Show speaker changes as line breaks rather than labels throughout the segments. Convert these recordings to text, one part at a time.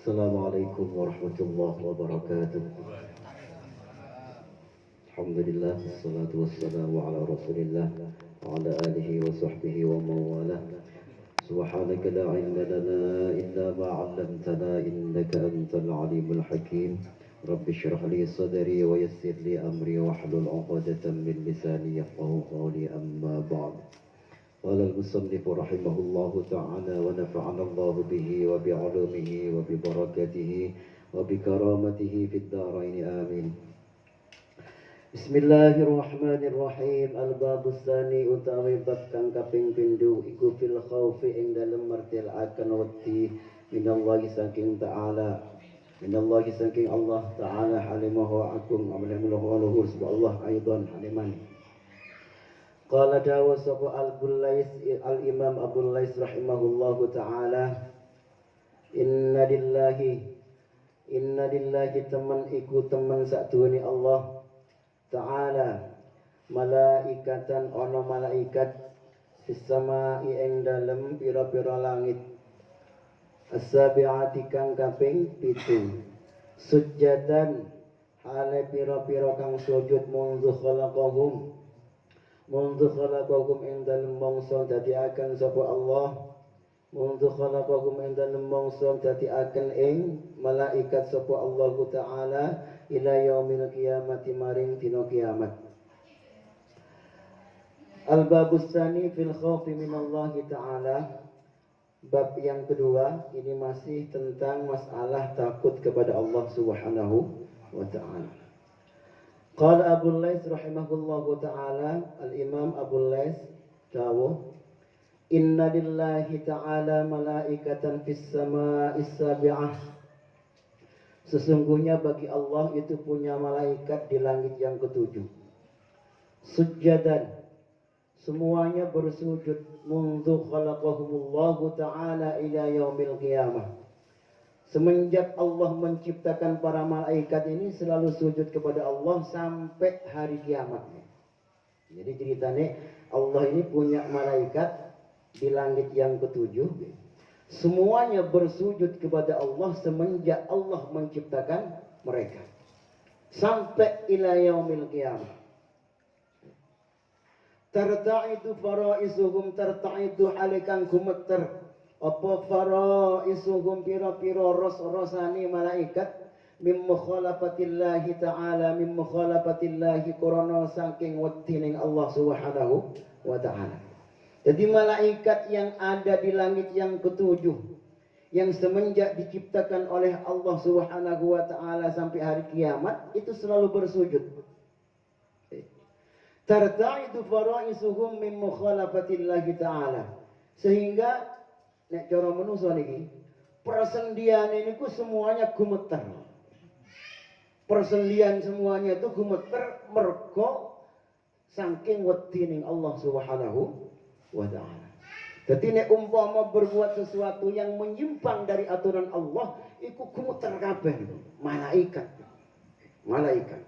Assalamualaikum warahmatullahi wabarakatuh. Alhamdulillah, wassalatu wassalamu ala rasulillah wa ala alihi wa sahbihi wa mawalah. Subhanaka la ilma lana illa ma 'allamtana innaka antal alimul hakim. Rabbi shrah li sadri wa yassir li amri wa hlul 'uqdatam min lisani yafqahu qawli amma ba'd. قال المصنف رحمه الله تعالى ونفعنا الله به وبعلومه وببركته وبكرامته في الدارين آمين. بسم الله الرحمن الرحيم. الباب الثاني utawi bab kang kaping pindho iku fil khaufi ing dalem martelaken wedi minallahi saking ta'ala, minallahi saking Allah ta'ala halimahu agung amlahu luhur subhanallah aidan haliman. Qala dawa sapa al-imam Abul Lais rahimahullahu ta'ala, inna lillahi teman iku teman sakduweni Allah ta'ala malaikatan ana malaikat fis samai ing dalem pira-pira langit as-sabi'ati kang kaping 7 sujadan hale pira-pira kang sujud mundu khalaqahum ing dalem mangsa dadiaken sapa Allah mundu khalaqahum ing dalem mangsa dadiaken ing malaikat sapa Allah taala ila yaumil qiyamati maring dina kiamat. Al-babus tsani fil khaufi minallahi taala. Bab yang kedua ini masih tentang masalah takut kepada Allah Subhanahu wa taala. Qala Abul Lais rahimahullahu ta'ala, al-imam Abul Lais dawuh, inna lillahi ta'ala malaikatan fis sama'is sabi'ah. Sesungguhnya bagi Allah itu punya malaikat di langit yang ketujuh. Sujadan, semuanya bersujud mundu khalaqahumullahu ta'ala ila yaumil qiyamah. Semenjak Allah menciptakan para malaikat ini selalu sujud kepada Allah sampai hari kiamat. Jadi ceritanya Allah ini punya malaikat di langit yang ketujuh. Semuanya bersujud kepada Allah semenjak Allah menciptakan mereka. Sampai ila yaumil qiyamah. Tarta'idu fara'isuhum tarta'idu halikan gumeter. Apa faraisuhum pira-pira ros-rosani malaikat mim mukhalafatillahi ta'ala mim mukhalafatillahi korona saking wedining Allah Subhanahu wa ta'ala. Jadi malaikat yang ada di langit yang ketujuh yang semenjak diciptakan oleh Allah Subhanahu wa ta'ala sampai hari kiamat itu selalu bersujud. Tarta'idu faraisuhum mim mukhalafatillahi ta'ala. Sehingga nek cara manusa niki persendian ini ku semuanya gumeter. Persendian semuanya itu gumeter mergo saking wedining Allah Subhanahu wa taala. Dadi nek umpama berbuat sesuatu yang menyimpang dari aturan Allah, iku gumeter kabeh malaikat. Malaikat.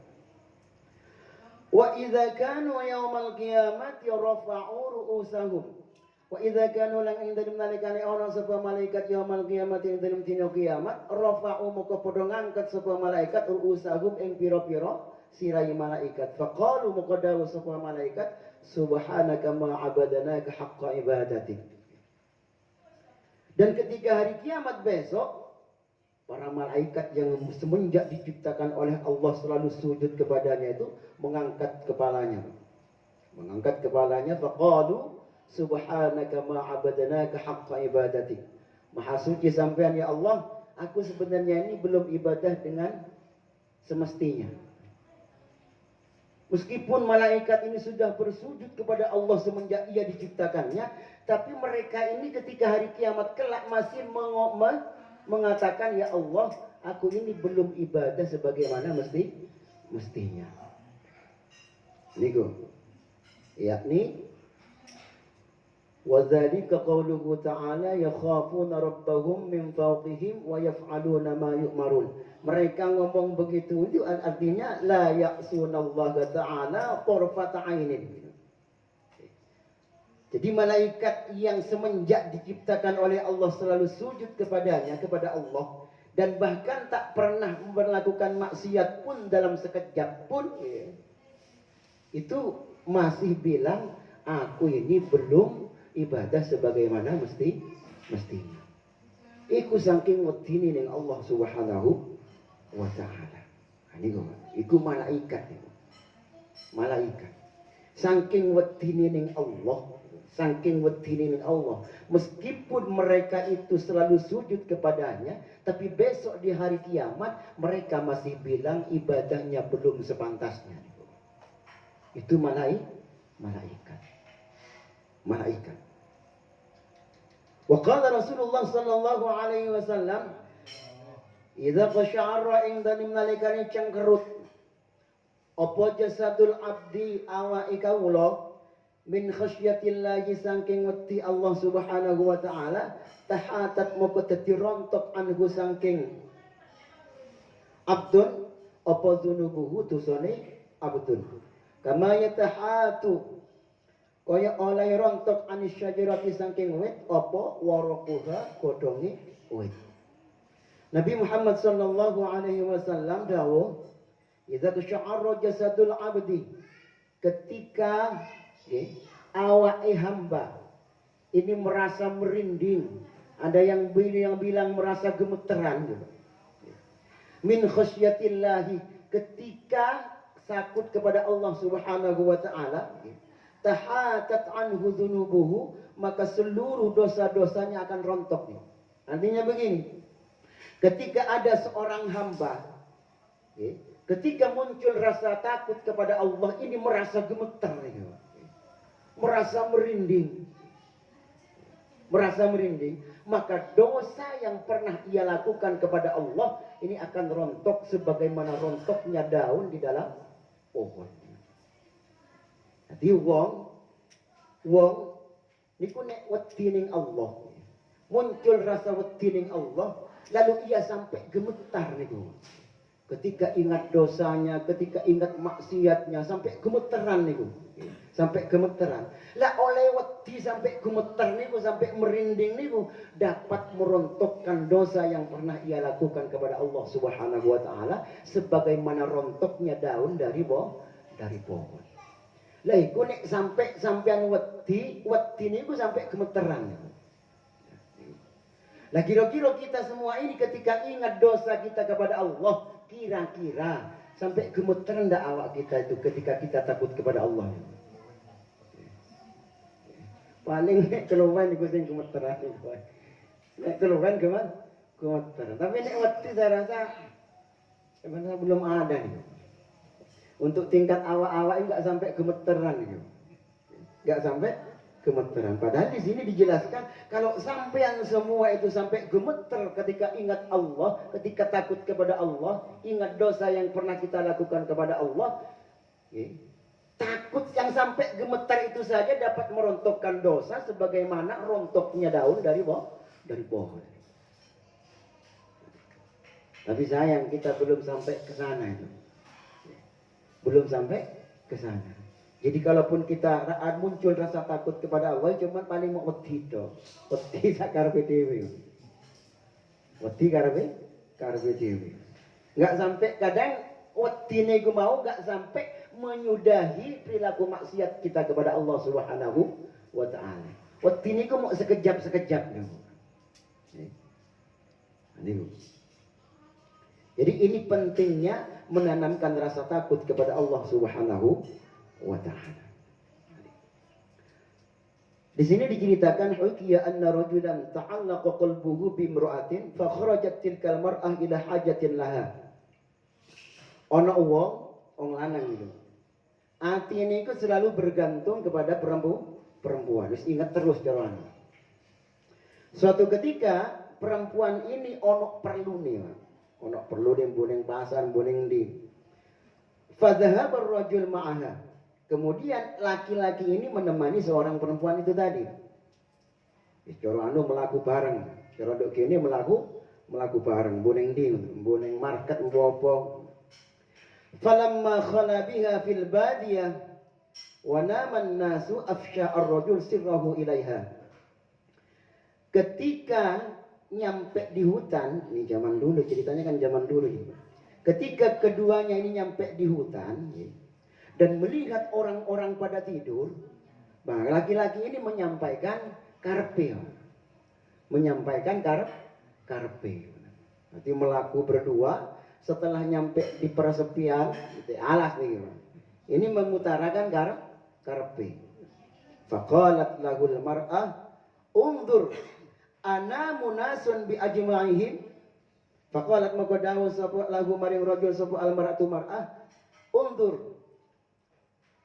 Wa idza kanu yaumal qiyamati rafa'u ru'usahum. Wa idza kanu lang ing dalem nalikane ana sapa malaikat yaumul kiamat ing dalem dina kiamat rafa'u moko padha ngangkat sapa malaikat usahum ing pira-pira sirai malaikat faqalu moko dawuh sapa malaikat subhanaka ma abadanaka haqqa ibadatik. Dan ketika hari kiamat besok para malaikat yang semenjak diciptakan oleh Allah selalu sujud kepadanya itu mengangkat kepalanya. Mengangkat kepalanya faqalu subhanaka ma abadanaka haqqa ibadatik. Maha suci sampean ya Allah, aku sebenarnya ini belum ibadah dengan semestinya. Meskipun malaikat ini sudah bersujud kepada Allah semenjak ia diciptakannya, tapi mereka ini ketika hari kiamat kelak masih mengatakan ya Allah, aku ini belum ibadah sebagaimana mestinya. Niku. Yakni وَذَلِكَ قَوْلُهُ تَعَالَى يَخَافُونَ رَبَّهُمْ مِنْ فَوْقِهِمْ وَيَفْعَلُونَ مَا يُؤْمَرُونَ. Mereka ngomong begitu itu artinya la ya'sunallaha ta'ala tarfata 'ainin. Jadi malaikat yang semenjak diciptakan oleh Allah selalu sujud kepadanya, kepada Allah,
dan bahkan tak pernah melakukan maksiat pun dalam sekejap pun, itu masih bilang aku ini belum ibadah sebagaimana mestinya. Iku saking wedine ning Allah Subhanahu wa taala. Iku malaikat niku. Malaikat. Saking wedine ning Allah, saking wedine ning Allah, meskipun mereka itu selalu sujud kepadanya, tapi besok di hari kiamat mereka masih bilang ibadahnya belum sepantasnya. Itu malaikat. Malaikat. Wa qala Rasulullah sallallahu alaihi wasallam, idza qasya'ara indani malaikani cengkerut apa jasadul abdi awake kawula min khasyatillahi saking wedi Allah Subhanahu wa taala, tahatat moko dadi rontok anhu saking abdun apa dzunubuhu dosane abdun, kama yatahatu kaya oleh rontok anis syajarati saking wit apa waraquha godhonge wit. Nabi Muhammad sallallahu alaihi wasallam dawuh, idza tasya'arra jasadul abdi, ketika awake hamba ini merasa merinding, ada yang bilang merasa gemeteran gitu. Min khasyatillahi, ketika takut kepada Allah Subhanahu wa taala, tahatat anhu dzunubuhu, maka seluruh dosa-dosanya akan rontok. Artinya begini, ketika ada seorang hamba, ketika muncul rasa takut kepada Allah, ini merasa gemeter, merasa merinding, maka dosa yang pernah ia lakukan kepada Allah ini akan rontok sebagaimana rontoknya daun di dalam pohon. Jadi wong niku nek wedi ning Allah, muncul rasa wedi ning Allah, lalu ia sampai gemetar niku. Ketika ingat dosanya, ketika ingat maksiatnya, sampai gemeteran niku. Sampai gemeteran. Lah oleh wedi sampai gemeter niku, sampai merinding niku, dapat merontokkan dosa yang pernah ia lakukan kepada Allah Subhanahu wa taala sebagaimana rontoknya daun dari pohon. Lah iku nek sampean wedi niku sampai gemeteran. Lah kira-kira kita semua ini ketika ingat dosa kita kepada Allah, kira-kira sampai gemeteran ndak awak kita itu ketika kita takut kepada Allah? Paling nek keluwen iku sing gemeteran iku. Nek keluwen gemeteran. Tapi nek wedi saya rasa sebenarnya belum ada nih. Untuk tingkat awak-awak enggak sampai gemeteran gitu. Enggak sampai gemeteran. Padahal di sini dijelaskan kalau sampean semua itu sampai gemeter ketika ingat Allah, ketika takut kepada Allah, ingat dosa yang pernah kita lakukan kepada Allah, takut yang sampai gemeter itu saja dapat merontokkan dosa sebagaimana rontoknya daun dari pohon. Tapi sayang kita belum sampai ke sana itu. Belum sampai ke sana. Jadi kalaupun kita muncul rasa takut kepada Allah, cuma paling mau wedi to. Wedi sakarepe dhewe. Wedi karepe dhewe. Enggak sampai, kadang wedine iku mau enggak sampai menyudahi perilaku maksiat kita kepada Allah Subhanahu wa taala. Wedine iku mau sekejap-sekejap niku. Jadi ini pentingnya menanamkan rasa takut kepada Allah Subhanahu wa taala. Di sini diceritakan hukiya anna rajulan ta'allaqa qalbuhu bi imra'atin fa kharajat tilkal mar'ah ila hajatin laha. Ana wong lanang itu. Atine iku selalu bergantung kepada perempuan. Wis ingat terus jalan. Suatu ketika perempuan ini ono perlune. Ono perlu ning pasar, ning ndi. Fadhahaba ar-rajul ma'aha. Kemudian laki-laki ini menemani seorang perempuan itu tadi. Cara anu melaku bareng. Cara nduk kene melaku bareng, ning ndi, ning market apa. Falamma khala biha fil badiyah wa nama an-nasu afsha ar-rajul sirrahu ilaiha. Ketika nyampe di hutan, ini zaman dulu ceritanya kan zaman dulu ini. Ketika keduanya ini nyampe di hutan dan melihat orang-orang pada tidur, nah, laki-laki ini menyampaikan karpe, menyampaikan karpe. Nanti melaku berdua setelah nyampe di persepian, alas nih, ini mengutarakan karpe. Faqalat lahul mar'ah, undur ana munasun bi ajma'ihim. Faqalat maka dawuh sapa lahu maring rajul sapa al mar'atu mar'ah, undur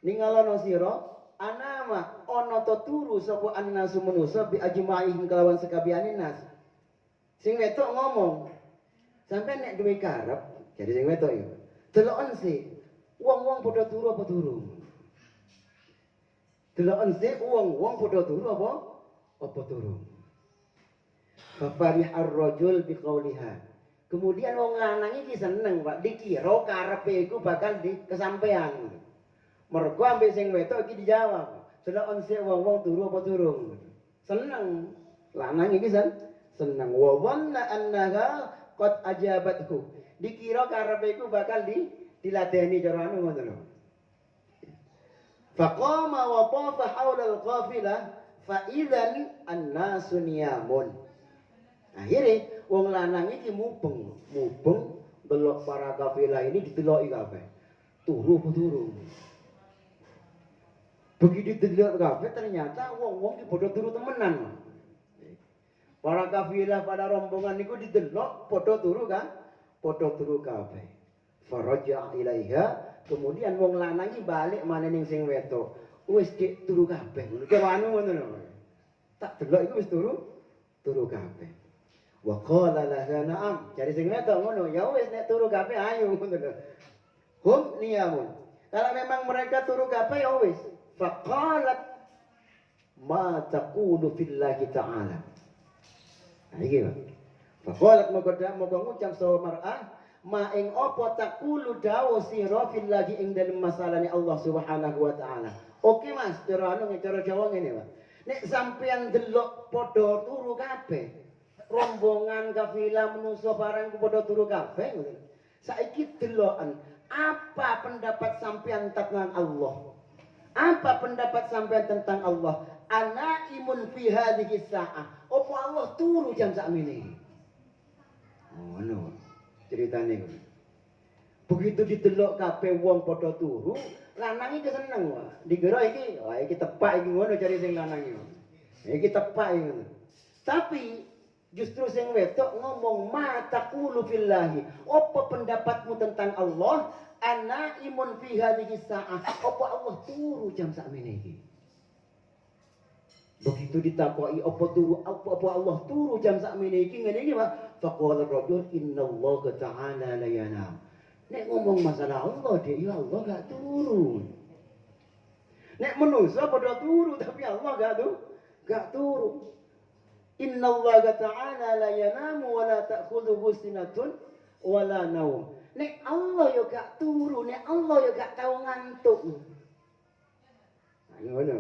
ningalono sira anama ana ta turu sapa annasu manusa bi ajma'ihim kelawan sekabiane nas. Sing wedok ngomong, sampai nek duwe karep, jadi sing wedok iki. Deloken sih, wong-wong padha turu apa durung? Deloken sih wong-wong padha turu apa durung? Fafarih ar-rajul biqauliha. Kemudian wong lanang iki seneng, Pak, dikira karepe iku bakal kesampaian. Mergo ambek sing wedok iki dijawab. Deloken sik wong-wong turu apa durung. Seneng. Lanang iki seneng. Wa wanna annaha qad ajabathu. Dikira karepe iku bakal diladeni cara anu ngoten lho. Faqama wa tafa haula al-qafilah fa idzan an-nasu niyamun. Akhirnya wong lanang iki mubeng delok para kafilah ini dideloki kabeh. Turu apa durung? Begitu didelok kabeh ternyata wong-wong iki padha turu temenan. Para kafilah pada rombongan niku didelok padha turu kan? Padha turu kabeh. Faraja ilaiha, kemudian wong lanang iki balik maneh ning sing wedok. Wis dik turu kabeh. Kira anu ngono lho. Tak delok iku wis turu kabeh. Wa qala laha na'am. Jadi sing wedok ngono, ya wis nek turu kabeh ayo ngono lho. Hum niyamun. Kalau memang mereka turu kabeh ya wis. Faqalat ma taqulu fillahi ta'ala. Nah iki Pak. Faqalat moga ngucap sawa mar'ah ma ing apa taqulu dawu sira fillahi ing dalem masalahne Allah Subhanahu wa taala. Oke Mas, cara anu cara Jawa ngene Pak. Nek sampean delok padha turu kabeh, rombongan kafilah manusa barang padha turu kabeh ngoten. Saiki deloken apa pendapat sampean tentang Allah? Apa pendapat sampean tentang Allah? Ana imun fi hadhihi sa'ah. Apa Allah turu jam sakmene? Oh no. Ceritane. Begitu didelok kabeh wong padha turu, lanang iki seneng wae. Dikira iki, wah iki tepak iki ngono cari sing lanang iki. Iki tepak iki ngono. Tapi justru sing wedok ngomong ma taqulu fillahi. Apa pendapatmu tentang Allah? Ana imun fi hadhihi sa'ah. Apa Allah turu jam sakmene iki? Begitu ditakoki apa Allah turu jam sakmene iki ngene iki Pak. Faqala rajul innallaha ta'ala la yanam. Nek ngomong masalah Allah dia ya Allah gak turu. Nek manusia pada turu tapi Allah gak turu. Innallaha ta'ala la yanamu wa la ta'khudhuhu sinatun wa la naum. Nek Allah yo gak turu, nek Allah yo gak tau ngantuk. Ayo ngono.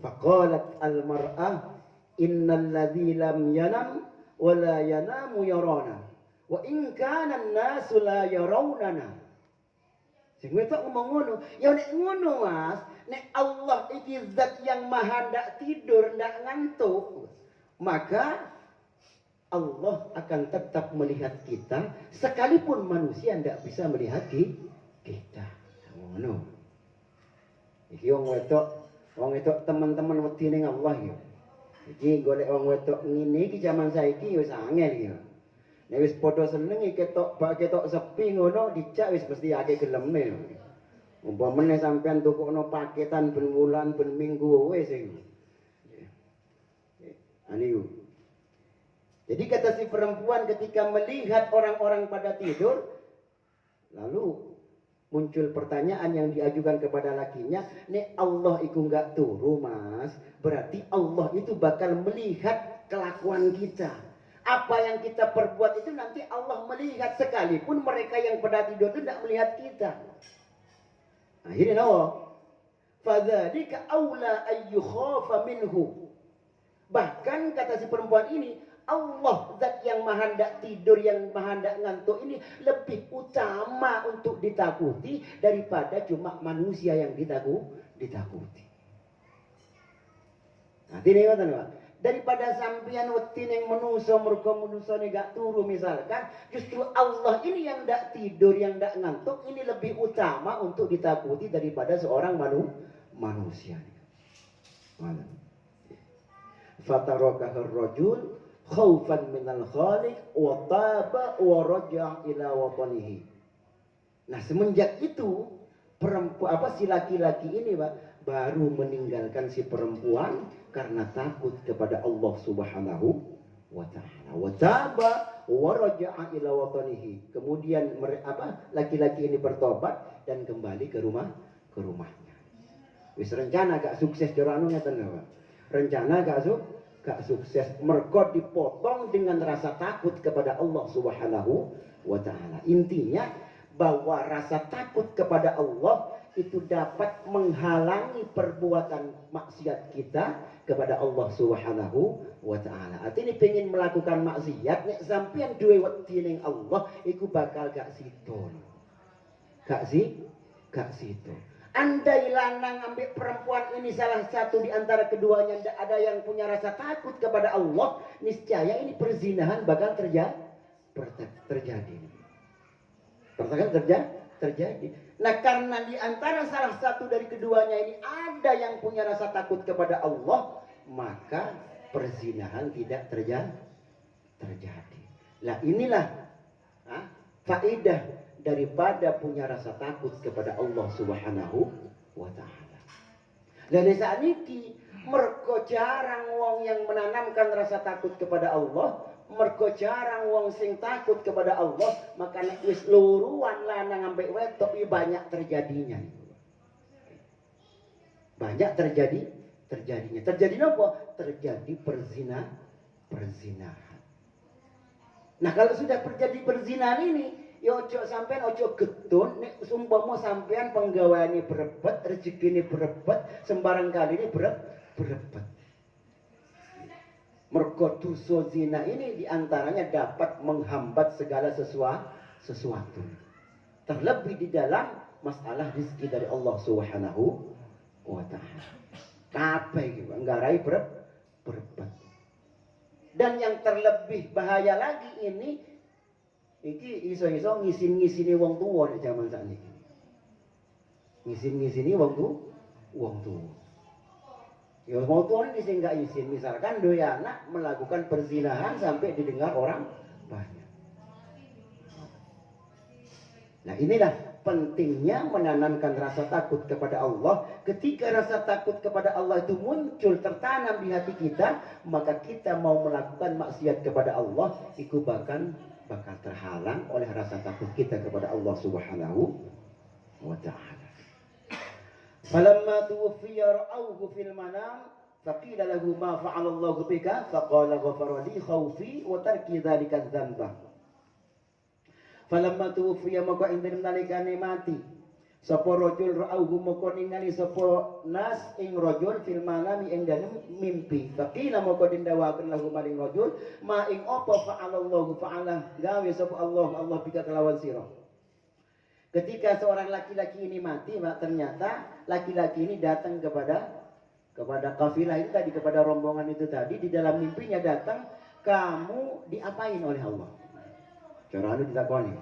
Faqalat al-mar'ah innal ladzi lam yanam wa la yanamu yarana. Wa in kana an-nasu la yarawnana. Sing wedok ngomong ngono, ya nek ngono Mas, nek Allah iki zat yang maha ndak tidur, ndak ngantuk, maka Allah akan tetap melihat kita sekalipun manusia ndak bisa melihat kita. Ngono. Iki wong wedok teman-teman wedi ning Allah ya. Iki golek wong wedok ngene iki zaman saiki wis angel ya. Nek wis padha seneng ketok sepi ngono dijak wis mesti akeh geleme. Umpamane sampean tukokno paketan ben wulan ben minggu wis iki. Aniku. Jadi kata si perempuan ketika melihat orang-orang pada tidur, lalu muncul pertanyaan yang diajukan kepada lakinya, nek Allah itu enggak turu Mas, berarti Allah itu bakal melihat kelakuan kita. Apa yang kita perbuat itu nanti Allah melihat sekalipun mereka yang pada tidur itu tidak melihat kita. Akhirnya nawa, fadzalika aula ayyukhafa minhu. Bahkan kata si perempuan ini, Allah zat yang maha ndak tidur, yang maha ndak ngantuk ini lebih utama untuk ditakuti daripada cuma manusia yang ditakuti. Nah, ini ngoten Pak. Daripada sampeyan wedi ning manusa mergo manusane gak turu misalkan, justru Allah ini yang ndak tidur, yang ndak ngantuk ini lebih utama untuk ditakuti daripada seorang manusia. Mana? Fatarakahu ar-rajul khaufan minal khaliq wa taba wa raja'a ila watanihi. Nah, semenjak itu si laki-laki ini Pak baru meninggalkan si perempuan karena takut kepada Allah Subhanahu wa taala. Wa taba wa raja'a ila watanihi. Kemudian laki-laki ini bertobat dan kembali ke rumahnya. Wis rencana gak sukses jorano ngeten Pak. Rencana gak sukses, mergo dipotong dengan rasa takut kepada Allah Subhanahu wa taala. Intinya bahwa rasa takut kepada Allah itu dapat menghalangi perbuatan maksiat kita kepada Allah Subhanahu wa taala. Artinya pengen melakukan maksiat nek sampeyan duwe wedi ning Allah iku bakal gak sido. Gak sido. Andai lanang ambil perempuan ini salah satu di antara keduanya tidak ada yang punya rasa takut kepada Allah, niscaya ini perzinahan bakal terjadi. Terjadi. Nah, karena di antara salah satu dari keduanya ini ada yang punya rasa takut kepada Allah, maka perzinahan tidak terjadi. Nah, inilah faedah daripada punya rasa takut kepada Allah Subhanahu wa taala. Dan saat ini mergo jarang wong yang menanamkan rasa takut kepada Allah, mergo jarang wong sing takut kepada Allah, maka nek wis luruan lanang ambek wedok banyak terjadinya. Banyak terjadinya. Terjadi apa? Terjadi perzinahan. Nah, kalau sudah terjadi perzinahan ini, ya ojo sampean ojo getun nek umpama sampean penggaweane berebet, rezekine berebet, sembarang kali ini berebet. Mergo dosa zina ini diantaranya dapat menghambat segala sesuatu. Terlebih di dalam masalah rezeki dari Allah Subhanahu wa taala. Kabeh iki nggarai berebet. Dan yang terlebih bahaya lagi ini iki iso-iso ngisin-ngisini wong tuwa di zaman sakniki. Ngisin-ngisini wong tuwa. Ya wong tuwa ini sing gak izin, misalkan dua anak melakukan perzinahan sampai didengar orang banyak. Nah, inilah pentingnya menanamkan rasa takut kepada Allah. Ketika rasa takut kepada Allah itu muncul, tertanam di hati kita, maka kita mau melakukan maksiat kepada Allah, itu bakal terhalang oleh rasa takut kita kepada Allah Subhanahu wa ta'ala. Falamma tuwfiya ra'awhu fil manam faqila lahu ma fa'ala Allahu bika faqala ghafara li khawfi wa tarki dzalika dzamba. Falamma tuwfiya maka indem nalikane mati sapa rajul ra'awhu maka ningali sapa nas ing rajul fil manami ing dalem mimpi. Faqila maka dindawaken lahu maring rajul ma ing apa fa'ala Allahu fa'ala gawe sapa Allah bika kelawan sira. Ketika seorang laki-laki ini mati, ternyata laki-laki ini datang kepada kafilah itu tadi, kepada rombongan itu tadi, di dalam mimpinya datang, kamu diapain oleh Allah? Cara anu ditakoni.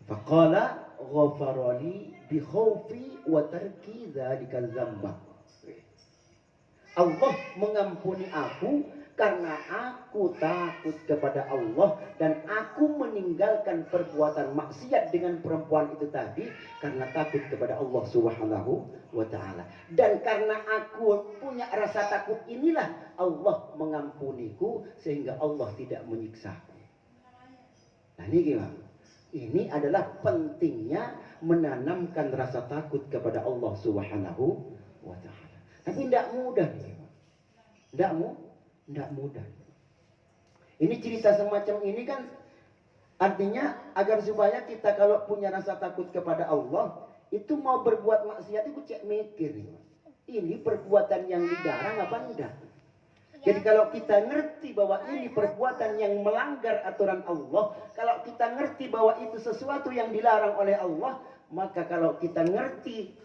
Faqala ghafarali bi khaufi wa tarki dzalikal dzamba. Allah mengampuni aku karena aku takut kepada Allah dan aku meninggalkan perbuatan maksiat dengan perempuan itu tadi karena takut kepada Allah Subhanahu wa ta'ala. Dan karena aku punya rasa takut inilah Allah mengampuniku sehingga Allah tidak menyiksaku. Nah, ini gimana? Ini adalah pentingnya menanamkan rasa takut kepada Allah Subhanahu wa ta'ala. Tapi tidak mudah nih. Tidak mudah. Ini cerita semacam ini kan artinya agar supaya kita kalau punya rasa takut kepada Allah itu mau berbuat maksiat itu cek mikir. Ini perbuatan yang dilarang apa enggak? Jadi kalau kita ngerti bahwa ini perbuatan yang melanggar aturan Allah, kalau kita ngerti bahwa itu sesuatu yang dilarang oleh Allah, maka kalau kita ngerti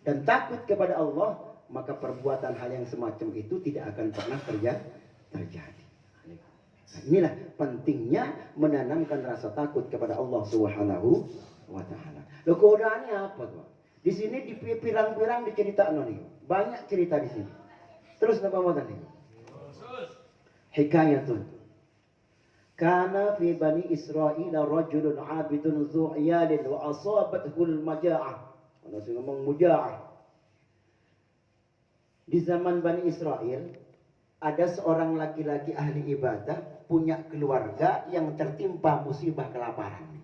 dan takut kepada Allah, maka perbuatan hal yang semacam itu tidak akan pernah terjadi. Nah, inilah pentingnya menanamkan rasa takut kepada Allah Subhanahu wa taala. Loh, godaannya apa tuh? Di sini di pirang-pirang diceritakan nih. Banyak cerita di sini. Terus apa mau tadi? Hikayatun. Kana fi bani Israil rajulun 'abidun dzu 'iyalin wa asabathu al-maja'ah. Ana sing ngomong muja'ah. Di zaman Bani Israel ada seorang laki-laki ahli ibadah punya keluarga yang tertimpa musibah kelaparan.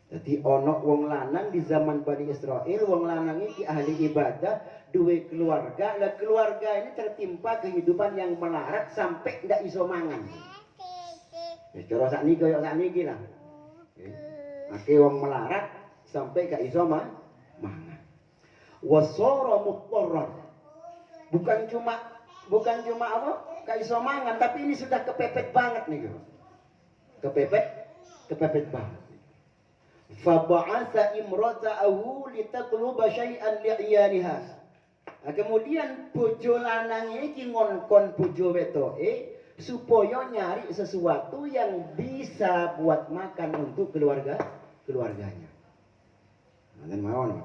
Jadi ono wong lanang di zaman Bani Israel, wong lanang iki ahli ibadah, duwe keluarga, lah keluarga ini tertimpa kehidupan yang melarat sampai ndak iso mangan. Wis cara sakniki koyo sakniki lah. Ake wong melarat sampai gak iso mangan. Wasara muqtarrar. Bukan cuma apa? Gak iso mangan, tapi ini sudah kepepet banget nih. Kepepet banget. Faba'atha imrata'ahu litatluba syai'an li'iyaliha. Nah, kemudian bojo lanang iki ngongkon bojo wetoke supaya nyari sesuatu yang bisa buat makan untuk keluarganya. Nah, mawon.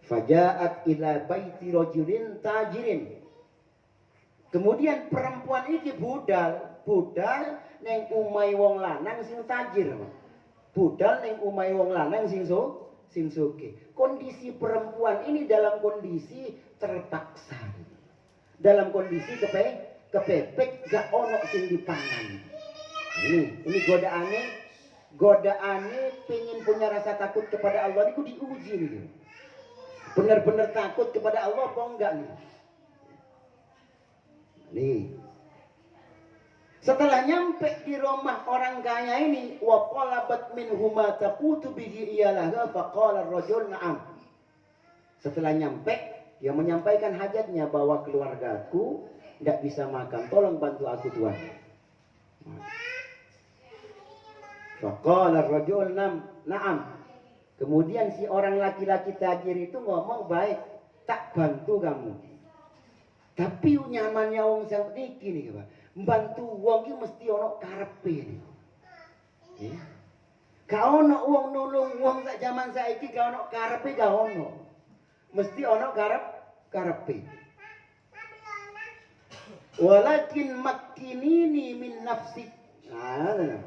Faja'at ila baiti rajulin tajirin. Kemudian perempuan iki budal neng umai wong lanang sing tajir. Budal neng umai wong lanang sing sugih. Kondisi perempuan ini dalam kondisi terpaksa. Dalam kondisi kepepet gak ono sing dipangan. Ini godaane pengen punya rasa takut kepada Allah niku diuji nih. Benar-benar takut kepada Allah apa enggak nih? Nih. Setelah nyampe di rumah orang kaya ini, wa qalabat minhuma taqutu bihi iyalah faqala ar-rajul na'am. Setelah nyampe, dia menyampaikan hajatnya bahwa keluargaku tidak bisa makan, tolong bantu aku Tuhan. Faqala ar-rajul na'am. Kemudian si orang laki-laki tajir itu ngomong, baik, tak bantu kamu. Tapi nyamannya wong sakniki nih, Pak. Bantu wong iki mesti ono karepe nih. Gak ono wong nulung wong sak jaman saiki gak ono karepe, gak ono. Mesti ono karepe. Walakin makkinini min nafsi. Nah,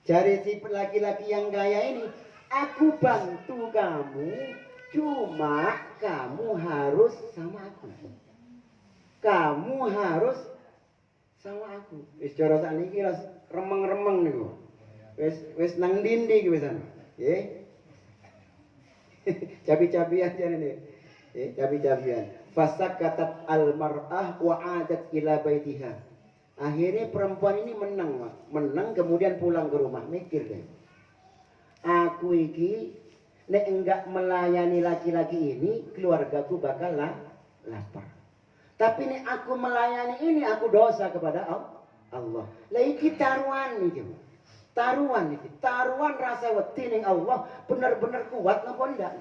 cari si laki-laki yang kaya ini, aku bantu kamu, cuma kamu harus sama aku. Kamu harus sama aku. Wis cara sakniki remeng-remeng niku. Wis nang dindi iki wisan. Nggih. Cabi-cabian jarene. Cabi-cabian. Fasakatat al-mar'ah wa 'adat ila baitiha. Akhirnya perempuan ini menang kemudian pulang ke rumah, mikir deh. Aku iki nek enggak melayani laki-laki ini, keluargaku bakal lapar. Tapi nek aku melayani ini, aku dosa kepada Allah. Lah iki taruhan iki. Taruhan rasa wedi ning Allah benar-benar kuat napa ndak?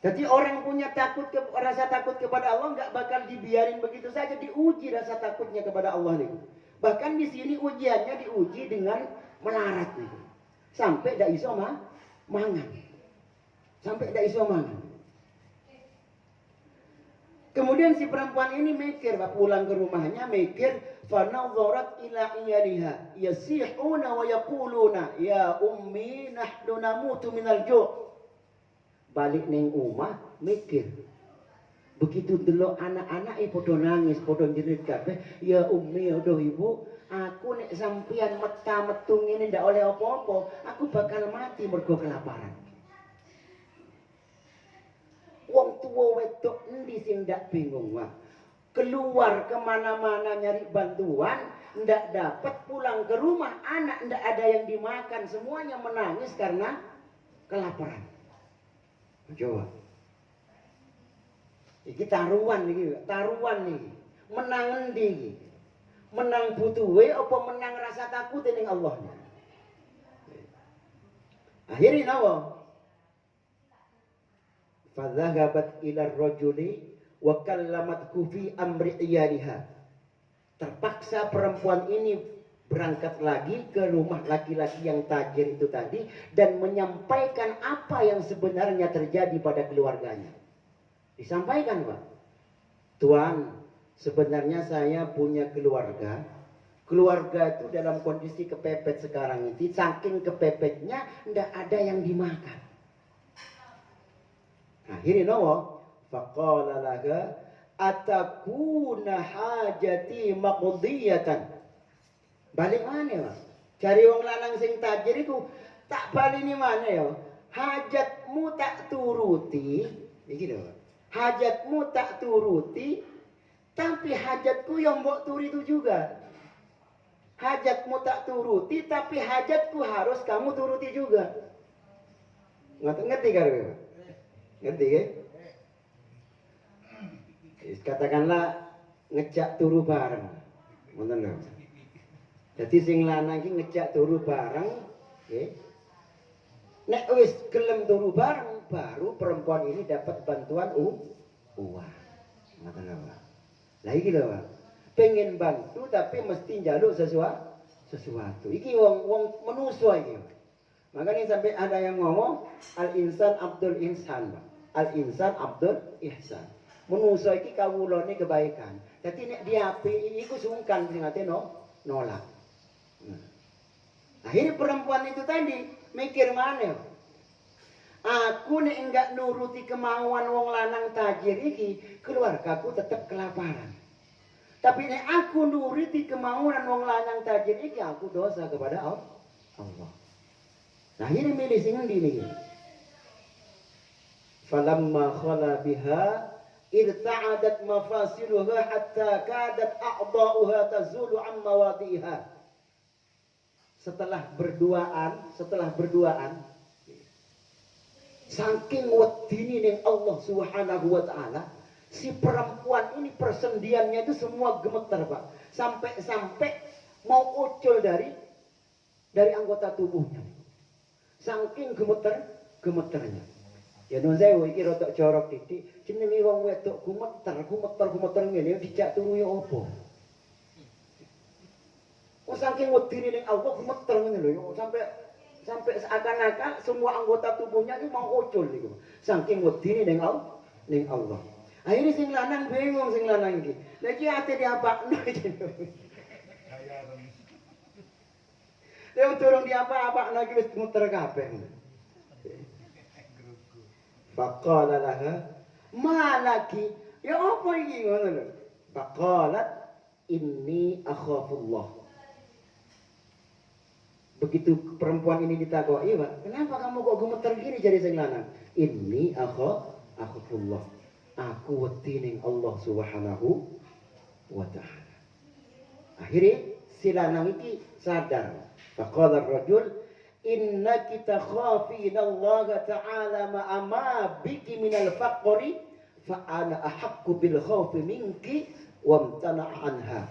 Jadi orang punya rasa takut kepada Allah nggak bakal dibiarin begitu saja, diuji rasa takutnya kepada Allah nih. Bahkan di sini ujiannya diuji dengan melarat nih. Sampai tidak iso mangan. Kemudian si perempuan ini mikir, pulang ke rumahnya mikir, fanadharat ila iyaliha yasihuna wa yaquluna ya ummi nahnu namutu minal ju'. Balik neng omah mikir. Begitu delok anak-anak padha nangis, padha jerit kabeh, ya ummi, aduh ibu, aku nek sampean metu ngene ndak oleh apa-apa, aku bakal mati mergo kelaparan. Wong tua wedok endi sing ndak bingung wah. Keluar kemana-mana nyari bantuan, ndak dapat, pulang ke rumah anak ndak ada yang dimakan, semuanya menangis karena kelaparan. Coba. Iki taruhan iki. Menang endi iki? Menang butuhe apa menang rasa takut ning Allah? Akhirnya nawa? Fadhahabat ila rajuli wa kallamathu fi amri iyaliha. Terpaksa perempuan ini berangkat lagi ke rumah laki-laki yang tajir itu tadi dan menyampaikan apa yang sebenarnya terjadi pada keluarganya. Disampaikan, Pak. Tuan, sebenarnya saya punya keluarga. Keluarga itu dalam kondisi kepepet sekarang ini. Saking kepepetnya ndak ada yang dimakan. Akhirnya nawa faqala laga atakuna hajati maqdiyatan. Balik mana, Mas? Cari wong lanang sing tajir iku tak balini mana ya? Hajatmu tak turuti, iki lho. Hajatmu tak turuti, tapi hajatku yang mbok turi itu juga. Hajatmu tak turuti, tapi hajatku harus kamu turuti juga. Ngerti kan? Ngerti kan? Katakanlah ngejak turu bareng. Ngoten lho. Jadi sing lanang iki ngejak turu bareng, nggih. Nek wis gelem turu bareng, baru perempuan ini dapat bantuan uang. Ngoten lho, Pak. Lah iki lho, Pak. Pengen bantu tapi mesti njaluk sesuatu. Iki wong manusa iki. Makanya sampai ada yang ngomong al-insan abdul insan, Pak. Al-insan abdul ihsan. Manusa iki kawulane kebaikan. Dadi nek diapi iku sungkan sing ate nolak. Nah. Akhirnya perempuan itu tadi mikir mana? Aku nek enggak nuruti kemauan wong lanang tajir iki, keluargaku tetap kelaparan. Tapi nek aku nuruti kemauan wong lanang tajir iki, aku dosa kepada Allah. Nah ini milih sing endi niki? Falamma khala biha irta'adat mafasiluha hatta kadat a'dha'uha tazulu an mawadiha. Setelah berduaan saking wedine ning Allah Subhanahu wa taala, si perempuan ini persendiannya itu semua gemeter, Pak. Sampai mau ucul dari anggota tubuhnya. Saking gemeternya. Ya nun sewu iki rada jorok titik, jenenge wong wedok gumeter ngene dijak turu ya apa? Saking wedine ning Allah gemeter ngene lho, sampai seakan-akan semua anggota tubuhnya ini mau ucul niku. Saking wedine ning Allah. Akhirnya sing lanang bingung sing lanang iki. Lah iki ate diapakno iki. Dia turung diapa-apakno iki wis muter kabeh. Faqala laha malaki, ya apa iki ngono lho. Faqalat inni akhafullah. Begitu perempuan ini ditakoi, Pak, kenapa kamu kok gemeter gini jadi sing lanang? Inni akhafullah. Aku wedi ning Allah Subhanahu wa taala. Akhirnya si lanang iki sadar. Faqala ar-rajul innaki takhafina Allah ta'ala ma biki minal faqri fa ana ahaqqu bil khawfi minki wamtana' anha.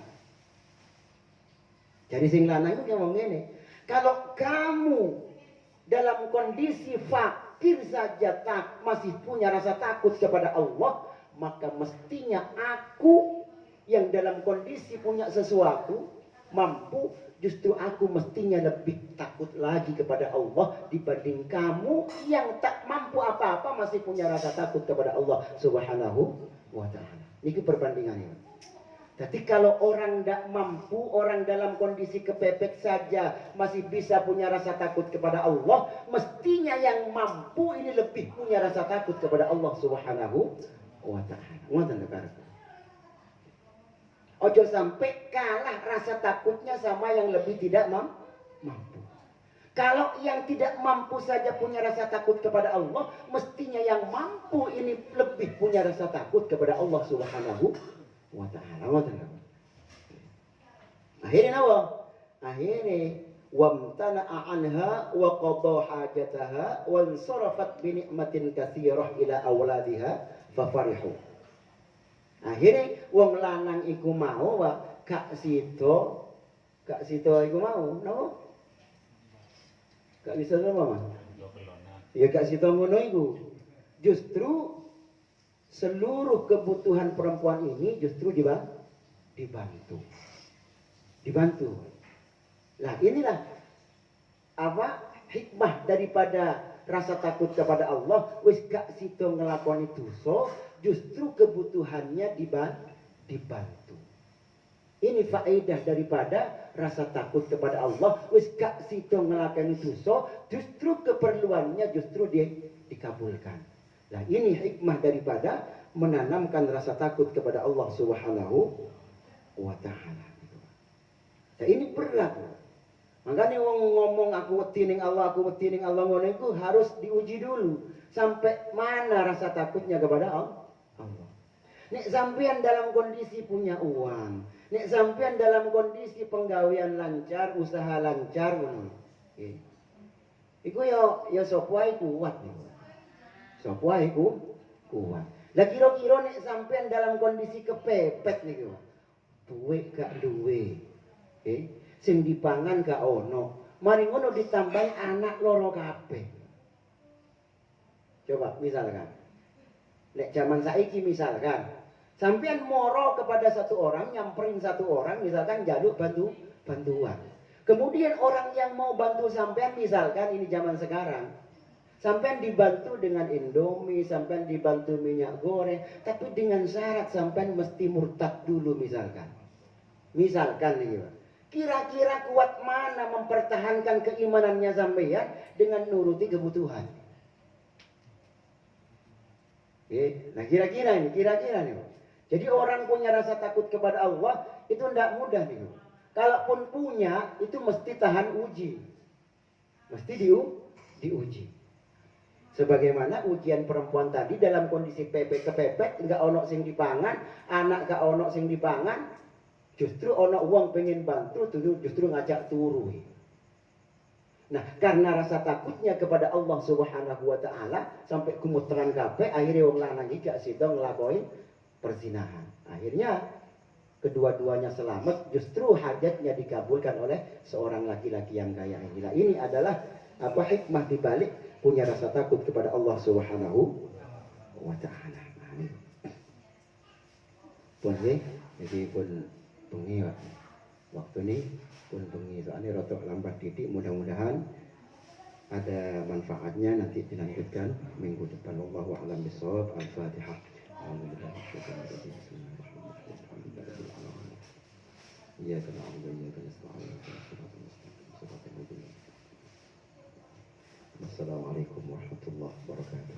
Jadi sing lanang itu ngomong ngene, kalau kamu dalam kondisi fakir saja masih punya rasa takut kepada Allah, maka mestinya aku yang dalam kondisi punya sesuatu mampu, justru aku mestinya lebih takut lagi kepada Allah dibanding kamu yang tak mampu apa-apa masih punya rasa takut kepada Allah Subhanahu wa taala. Ini perbandingannya. Jadi kalau orang tidak mampu, orang dalam kondisi kepepet saja masih bisa punya rasa takut kepada Allah, mestinya yang mampu ini lebih punya rasa takut kepada Allah Subhanahu wa taala. Ngoten lho. Ojo sampai kalah rasa takutnya sama yang lebih tidak mampu. Kalau yang tidak mampu saja punya rasa takut kepada Allah, mestinya yang mampu ini lebih punya rasa takut kepada Allah Subhanahu wa ta'ala. Akhirnya apa? Akhirnya wamtana'a anha wa qada hajataha wa ansarafat bi ni'matin katsirah ila awladiha fa farihu. Akhirnya wong lanang iku mau wa Kak Sito iku mau, napa? Kak Sito apa, Mas? Ya Kak Sito ngono iku. Justru seluruh kebutuhan perempuan ini justru dibantu. Dibantu. Nah, inilah apa hikmah daripada rasa takut kepada Allah. Wis gak sida nglakoni dosa, justru kebutuhannya dibantu. Ini faedah daripada rasa takut kepada Allah. Wis gak sida nglakoni dosa, justru keperluannya justru dikabulkan. Nah, ini hikmah daripada menanamkan rasa takut kepada Allah Subhanahu wa taala. Nah, ini berat. Makanya wong ngomong aku wedi ning Allah ngono iku harus diuji dulu sampai mana rasa takutnya kepada Allah. Nek sampean dalam kondisi punya uang, nek sampean dalam kondisi penggawean lancar, usaha lancar ngono. Nggih. Iku ya sapa wae kuat niku. Sapa wae kuat. Lah kira-kira nek sampean dalam kondisi kepepet niku. Duwe gak duwe. Sing dipangan gak ono. Mari ngono ditambahi anak loro kabeh. Coba misalkan. Nek zaman saiki misalkan, sampean moro kepada satu orang, nyamperin satu orang, misalkan jaluk bantuan. Kemudian orang yang mau bantu sampean, misalkan ini zaman sekarang, sampean dibantu dengan Indomie, sampean dibantu minyak goreng, tapi dengan syarat sampean mesti murtad dulu misalkan. Misalkan nih, kira-kira kuat mana mempertahankan keimanannya sampean dengan nuruti kebutuhan? Nah kira-kira nih. Jadi orang punya rasa takut kepada Allah itu tidak mudah nih. Kalaupun punya itu mesti tahan uji. Mesti diuji. Sebagaimana ujian perempuan tadi dalam kondisi kepepet, enggak ono sing dipangan, anak gak ono sing dipangan, justru ono uang pengen bantu, justru ngajak turu. Nah, karena rasa takutnya kepada Allah Subhanahu wa taala sampai kumutran kabeh, akhirnya wong lanang iki gak sida nglakoni perzinahan. Akhirnya kedua-duanya selamat, justru hajatnya dikabulkan oleh seorang laki-laki yang kaya ini. Nah, ini adalah apa hikmah dibalik punya rasa takut kepada Allah Subhanahu wa taala. Pun jadi pun bengi waktu ini pun bengi soalnya rotok lambat titik, mudah-mudahan ada manfaatnya nanti dilanjutkan minggu depan. Wallahu a'lam bishawab. Al-Fatihah. Iyyaka na'budu wa iyyaka nasta'in. Assalamualaikum warahmatullahi wabarakatuh.